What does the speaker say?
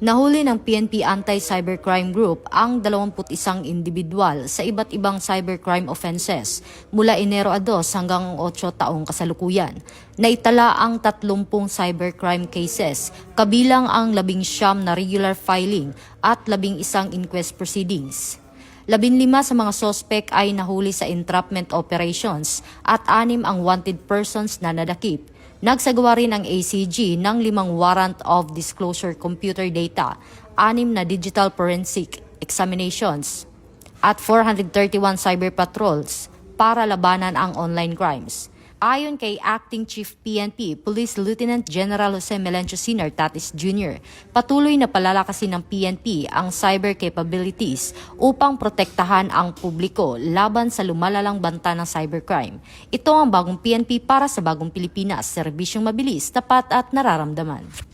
Nahuli ng PNP Anti-Cybercrime Group ang 21 individual sa iba't ibang cybercrime offenses mula Enero 2 hanggang 8 taong kasalukuyan. Naitala ang 30 cybercrime cases, kabilang ang 19 na regular filing at 11 inquest proceedings. 15 sa mga sospek ay nahuli sa entrapment operations at 6 ang wanted persons na nadakip. Nagsagawa rin ang ACG ng 5 warrant of disclosure computer data, 6 na digital forensic examinations, at 431 cyber patrols para labanan ang online crimes. Ayon kay Acting Chief PNP Police Lieutenant General Jose Melencio Sr. Tatis Jr., patuloy na palalakasin ng PNP ang cyber capabilities upang protektahan ang publiko laban sa lumalalang banta ng cybercrime. Ito ang bagong PNP para sa bagong Pilipinas, serbisyong mabilis, tapat at nararamdaman.